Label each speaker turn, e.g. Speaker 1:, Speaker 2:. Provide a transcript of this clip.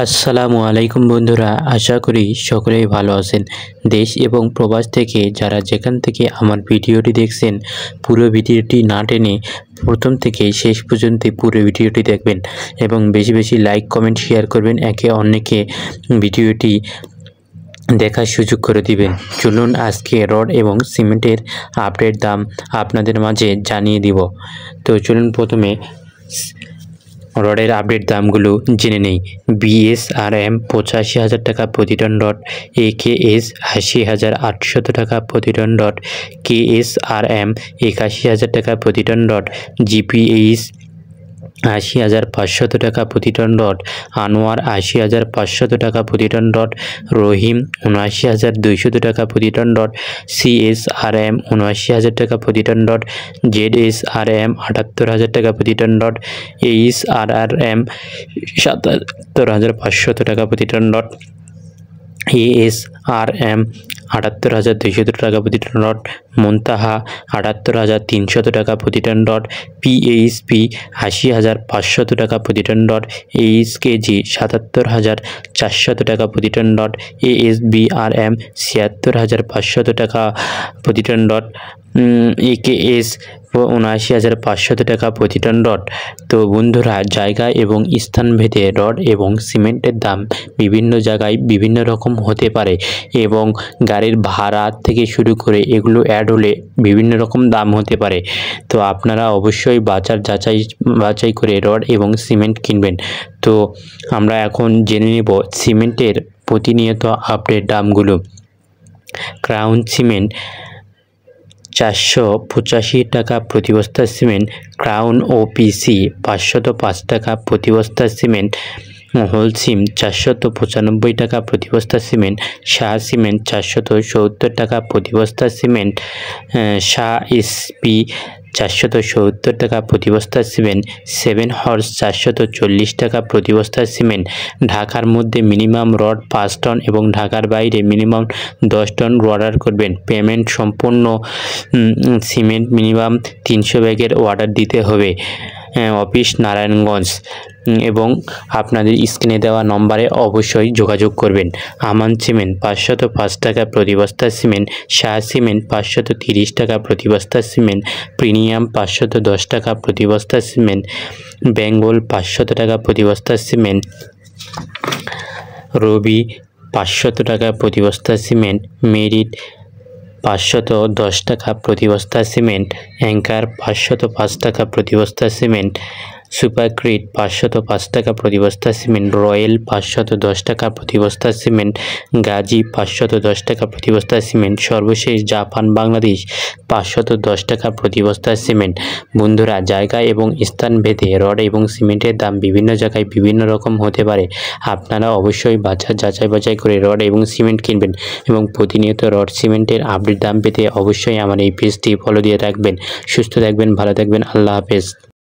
Speaker 1: আসসালামু আলাইকুম বন্ধুরা, আশা করি সকলেই ভালো আছেন। দেশ এবং প্রবাস থেকে যারা যেখান থেকে আমার ভিডিওটি দেখছেন, পুরো ভিডিওটি না টেনে প্রথম থেকে শেষ পর্যন্ত পুরো ভিডিওটি দেখবেন এবং বেশি বেশি লাইক কমেন্ট শেয়ার করবেন, একে অন্যকে ভিডিওটি দেখার সুযোগ করে দিবেন। চলুন আজকে রড এবং সিমেন্টের আপডেট দাম আপনাদের মাঝে জানিয়ে দিব। তো চলুন প্রথমে রডের আপডেট দামগুলো জেনে নেই। BSRM 85,000 টাকা প্রতি টন রড, AKS 80,800 টাকা প্রতি টন রড, KSRM 81,000 টাকা প্রতি টন রড, GPH 80,500 টাকা প্রতি টন রড, আনোয়ার 80,500 টাকা প্রতি টন রড, রহিম 79,200 টাকা প্রতি টন রড, CSRM 79,000 টাকা প্রতি টন রড, ZSRM 78,000 টাকা প্রতি টন রড, HRRM 77,500 টাকা প্রতি টন রড, ASRM 78,200 টাকা প্রতি টন রড, মুনতাহা 78,300 টাকা প্রতি টন রড, PHP 80,500 টাকা প্রতি টন রড, HKG 77,400 টাকা প্রতি টন রড, ASBRM 76,500 টাকা প্রতি টন রড, AKS 79,500 টাকা প্রতি টন রড। তো বন্ধুরা, জায়গা এবং স্থানভেদে রড এবং সিমেন্টের দাম বিভিন্ন জায়গায় বিভিন্ন রকম হতে পারে এবং গাড়ির ভাড়া থেকে শুরু করে এগুলো অ্যাড হলে বিভিন্ন রকম দাম হতে পারে। তো আপনারা অবশ্যই বাছাই করে রড এবং সিমেন্ট কিনবেন। তো আমরা এখন জেনে নেব সিমেন্টের প্রতিনিয়ত আপডেট দামগুলো। ক্রাউন সিমেন্ট 485 টাকা প্রতি বস্তা সিমেন্ট, ক্রাউন OPC 505 টাকা প্রতি বস্তা সিমেন্ট, হোলসিম 495 টাকা প্রতি বস্তা সিমেন্ট, শাহ সিমেন্ট 470 টাকা প্রতি বস্তা সিমেন্ট, শাহ SP 470 টাকা প্রতি বস্তা সিমেন্ট, 7 হর্স 440 টাকা প্রতি বস্তা সিমেন্ট। ঢাকার মধ্যে মিনিমাম রড 5 টন এবং ঢাকার বাইরে মিনিমাম 10 টন অর্ডার করবেন। পেমেন্ট সম্পূর্ণ সিমেন্ট মিনিমাম 300 ব্যাগের অর্ডার দিতে হবে। অফিস নারায়ণগঞ্জ এবং আপনাদের স্ক্রিনে দেওয়া নম্বরে অবশ্যই যোগাযোগ করবেন। আমান সিমেন্ট 505 টাকা প্রতি বস্তা সিমেন্ট, শাহ সিমেন্ট 530 টাকা প্রতি বস্তা সিমেন্ট, প্রিমিয়াম 510 টাকা প্রতি বস্তা সিমেন্ট, বেঙ্গল 500 টাকা প্রতি বস্তা সিমেন্ট, রবি 500 টাকা প্রতি বস্তা সিমেন্ট, মেরিট 510 টাকা প্রতি বস্তা সিমেন্ট, অ্যাঙ্কার 505 টাকা প্রতি বস্তা সিমেন্ট, সুপারক্রিট 505 টাকা প্রতি বস্তা সিমেন্ট, রয়্যাল 510 টাকা প্রতি বস্তা সিমেন্ট, গাজী 510 টাকা প্রতি বস্তা সিমেন্ট, সর্বশেষ জাপান বাংলাদেশ 510 টাকা প্রতি বস্তা সিমেন্ট। বন্ধুরা, জায়গা এবং স্থান ভেদে রড এবং সিমেন্টের দাম বিভিন্ন জায়গায় বিভিন্ন রকম হতে পারে। আপনারা অবশ্যই যাচাই করে রড এবং সিমেন্ট কিনবেন এবং প্রতিনিয়ত রড সিমেন্টের আপডেট দাম পেতে অবশ্যই আমার এই পেজটি ফলো দিয়ে রাখবেন। সুস্থ থাকবেন, ভালো থাকবেন, আল্লাহ হাফেজ।